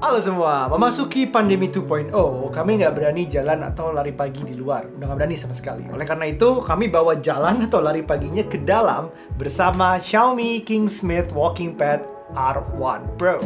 Halo semua, memasuki pandemi 2.0, kami nggak berani jalan atau lari pagi di luar. Udah nggak berani sama sekali. Oleh karena itu, kami bawa jalan atau lari paginya ke dalam bersama Xiaomi Kingsmith Walking Pad R1 Pro.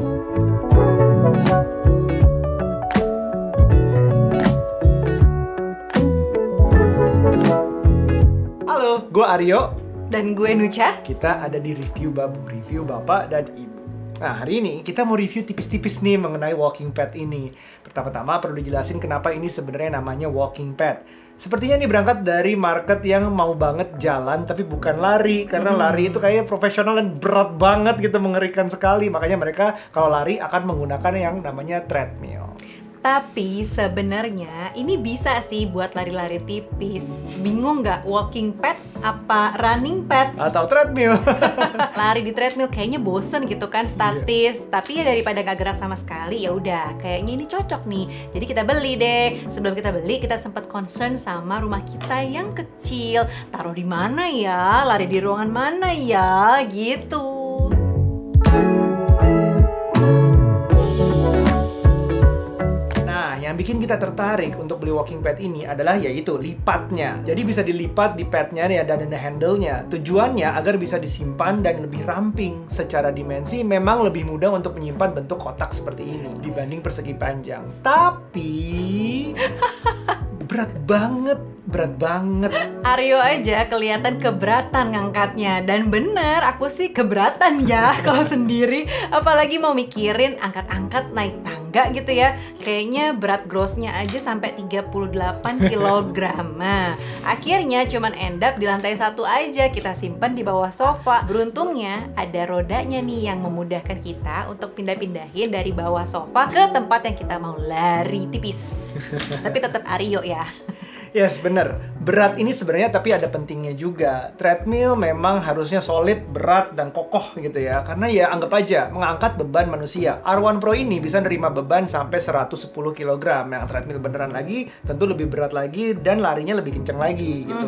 Halo, gue Aryo. Dan gue Nucha. Kita ada di review Babu, review Bapak dan Ibu. Nah, hari ini kita mau review tipis-tipis nih mengenai walking pad ini. Pertama-tama perlu dijelasin kenapa ini sebenarnya namanya walking pad. Sepertinya ini berangkat dari market yang mau banget jalan tapi bukan lari. Karena lari itu kayaknya profesional dan berat banget gitu, mengerikan sekali. Makanya mereka kalau lari akan menggunakan yang namanya treadmill. Tapi sebenarnya ini bisa sih buat lari-lari tipis. Bingung nggak walking pad apa running pad? Atau treadmill. Lari di treadmill kayaknya bosen gitu kan, statis. Tapi ya daripada nggak gerak sama sekali, ya udah kayaknya ini cocok nih. Jadi kita beli deh. Sebelum kita beli, kita sempat concern sama rumah kita yang kecil. Taruh di mana ya? Lari di ruangan mana ya? Gitu. Yang bikin kita tertarik untuk beli walking pad ini adalah yaitu lipatnya. Jadi bisa dilipat di padnya ya, dan ada handle-nya. Tujuannya agar bisa disimpan dan lebih ramping. Secara dimensi memang lebih mudah untuk menyimpan bentuk kotak seperti ini dibanding persegi panjang. Tapi berat banget. Aryo aja kelihatan keberatan ngangkatnya. Dan bener, aku sih keberatan ya kalau sendiri. Apalagi mau mikirin angkat-angkat naik tangga gitu ya. Kayaknya berat grossnya aja sampai 38 kg. Nah, akhirnya cuman end up di lantai 1 aja. Kita simpen di bawah sofa. Beruntungnya ada rodanya nih yang memudahkan kita untuk pindah-pindahin dari bawah sofa ke tempat yang kita mau lari tipis. Tapi tetap Aryo ya. Yes, bener. Berat ini sebenarnya tapi ada pentingnya juga. Treadmill memang harusnya solid, berat, dan kokoh gitu ya. Karena ya anggap aja mengangkat beban manusia. R1 Pro ini bisa nerima beban sampai 110 kg. Yang treadmill beneran lagi tentu lebih berat lagi dan larinya lebih kenceng lagi gitu.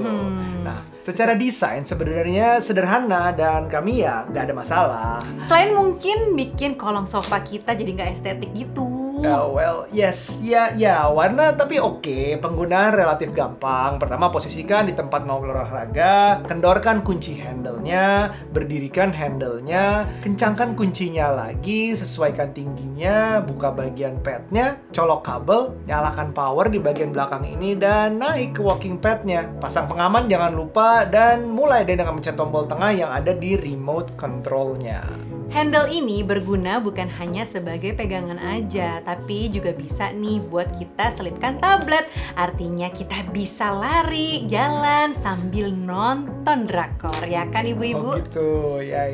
Nah, secara desain sebenarnya sederhana dan kami ya nggak ada masalah. Selain mungkin bikin kolong sofa kita jadi nggak estetik gitu. Well, yes, ya, warna tapi oke. Penggunaan relatif gampang. Pertama, posisikan di tempat mau olahraga, kendorkan kunci handle-nya, berdirikan handle-nya, kencangkan kuncinya lagi, sesuaikan tingginya, buka bagian pad-nya, colok kabel, nyalakan power di bagian belakang ini, dan naik ke walking pad-nya. Pasang pengaman jangan lupa, dan mulai deh dengan mencet tombol tengah yang ada di remote control-nya. Handle ini berguna bukan hanya sebagai pegangan aja, tapi juga bisa nih buat kita selipkan tablet. Artinya kita bisa lari, jalan sambil nonton drakor, ya kan ibu-ibu? Oh gitu, ya.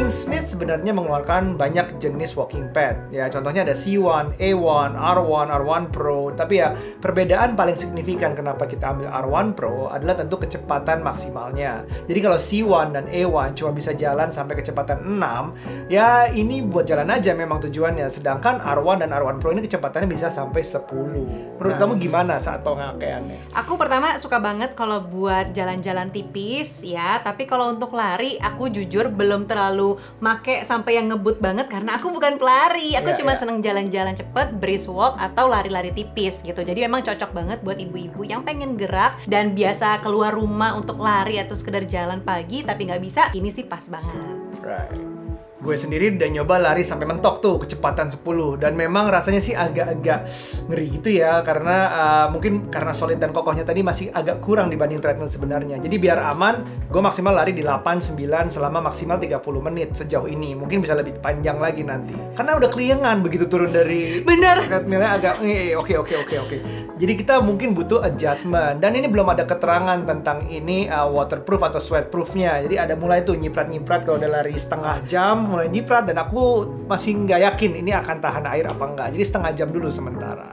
Kingsmith sebenarnya mengeluarkan banyak jenis walking pad. Ya, contohnya ada C1, A1, R1, R1 Pro. Tapi ya, perbedaan paling signifikan kenapa kita ambil R1 Pro adalah tentu kecepatan maksimalnya. Jadi kalau C1 dan A1 cuma bisa jalan sampai kecepatan 6, ya ini buat jalan aja memang tujuannya. Sedangkan R1 dan R1 Pro ini kecepatannya bisa sampai 10. Menurut kamu gimana saat pemakaiannya? Aku pertama suka banget kalau buat jalan-jalan tipis ya, tapi kalau untuk lari aku jujur belum terlalu make sampai yang ngebut banget karena aku bukan pelari. Aku cuma seneng jalan-jalan cepet, brisk walk atau lari-lari tipis gitu. Jadi memang cocok banget buat ibu-ibu yang pengen gerak dan biasa keluar rumah untuk lari atau sekedar jalan pagi tapi nggak bisa. Ini sih pas banget. Right. Gue sendiri udah nyoba lari sampai mentok tuh kecepatan 10 dan memang rasanya sih agak-agak ngeri gitu ya karena mungkin karena solid dan kokohnya tadi masih agak kurang dibanding treadmill sebenarnya. Jadi biar aman, gue maksimal lari di 8-9 selama maksimal 30 menit sejauh ini. Mungkin bisa lebih panjang lagi nanti. Karena udah keliengan begitu turun dari treadmillnya agak oke. Jadi kita mungkin butuh adjustment dan ini belum ada keterangan tentang ini waterproof atau sweatproofnya. Jadi ada mulai tuh nyiprat-nyiprat kalau udah lari setengah jam mulai nyiprat dan aku masih nggak yakin ini akan tahan air apa enggak. Jadi setengah jam dulu sementara.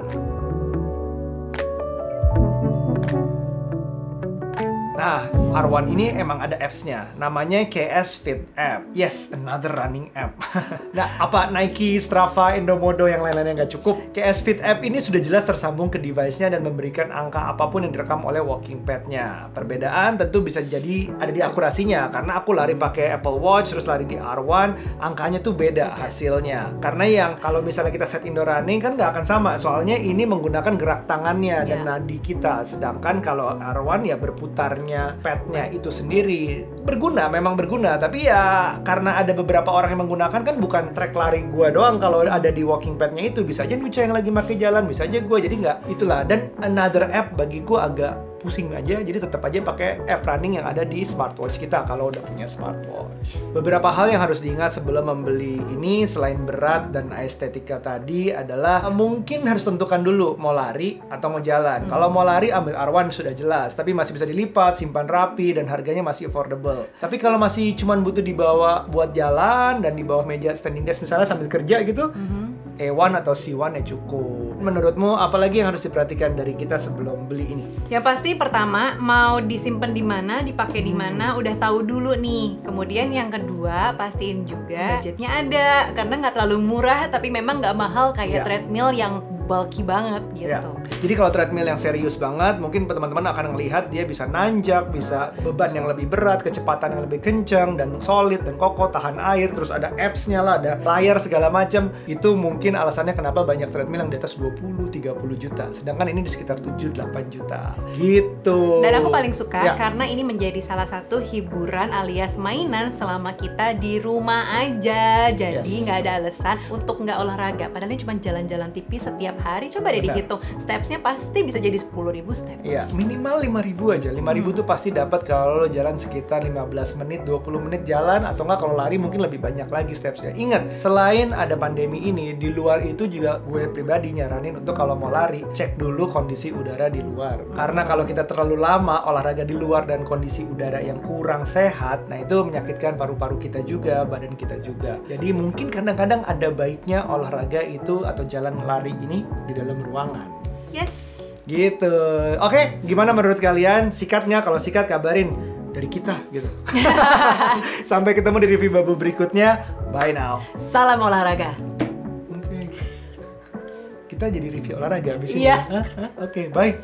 Nah, R1 ini emang ada apps-nya, namanya KS Fit App. Yes, another running app. Nah, apa Nike, Strava, Endomondo yang lain-lainnya nggak cukup? KS Fit App ini sudah jelas tersambung ke device-nya dan memberikan angka apapun yang direkam oleh walking pad-nya. Perbedaan tentu bisa jadi ada di akurasinya, karena aku lari pakai Apple Watch, terus lari di R1, angkanya tuh beda hasilnya. Karena yang kalau misalnya kita set indoor running kan nggak akan sama, soalnya ini menggunakan gerak tangannya dan nadi kita. Sedangkan kalau R1 ya berputarnya padnya itu sendiri berguna, memang berguna, tapi ya karena ada beberapa orang yang menggunakan kan bukan track lari gua doang. Kalau ada di walking padnya itu bisa aja Nucha yang lagi pakai jalan, bisa aja gua, jadi nggak itulah. Dan another app bagiku agak pusing aja, jadi tetap aja pakai app running yang ada di smartwatch kita kalau udah punya smartwatch. Beberapa hal yang harus diingat sebelum membeli ini selain berat dan estetika tadi adalah mungkin harus tentukan dulu mau lari atau mau jalan. Kalau mau lari ambil R1 sudah jelas, tapi masih bisa dilipat, simpan rapi, dan harganya masih affordable. Tapi kalau masih cuman butuh dibawa buat jalan dan di bawah meja standing desk misalnya sambil kerja gitu, A1 atau C1 ya cukup. Menurutmu apalagi yang harus diperhatikan dari kita sebelum beli ini? Ya pasti pertama mau disimpan di mana, dipakai di mana, udah tahu dulu nih. Kemudian yang kedua pastiin juga budgetnya ada, karena nggak terlalu murah tapi memang nggak mahal kayak treadmill yang bulky banget gitu. Jadi kalau treadmill yang serius banget, mungkin teman-teman akan melihat dia bisa nanjak, bisa beban yang lebih berat, kecepatan yang lebih kencang, dan solid, dan kokoh, tahan air, terus ada apps-nya lah, ada layar segala macam. Itu mungkin alasannya kenapa banyak treadmill yang di atas 20-30 juta. Sedangkan ini di sekitar 7-8 juta. Gitu. Dan aku paling suka karena ini menjadi salah satu hiburan alias mainan selama kita di rumah aja. Jadi nggak ada alasan untuk nggak olahraga. Padahal ini cuma jalan-jalan tipis setiap hari. Coba deh dihitung, stepsnya pasti bisa jadi 10.000 steps. Iya, minimal 5.000 aja. 5.000 tuh pasti dapat kalau lo jalan sekitar 15 menit, 20 menit jalan, atau enggak kalau lari mungkin lebih banyak lagi stepsnya. Ingat, selain ada pandemi ini, di luar itu juga gue pribadi nyaranin untuk kalau mau lari, cek dulu kondisi udara di luar. Karena kalau kita terlalu lama olahraga di luar dan kondisi udara yang kurang sehat, nah itu menyakitkan paru-paru kita juga, badan kita juga. Jadi mungkin kadang-kadang ada baiknya olahraga itu atau jalan lari ini di dalam ruangan. Yes. Gitu. Oke, gimana menurut kalian? Sikat nggak? Kalau sikat kabarin dari kita gitu. Sampai ketemu di review Babu berikutnya. Bye now. Salam olahraga. Oke. Kita jadi review olahraga abis ini. Iya. Oke, bye.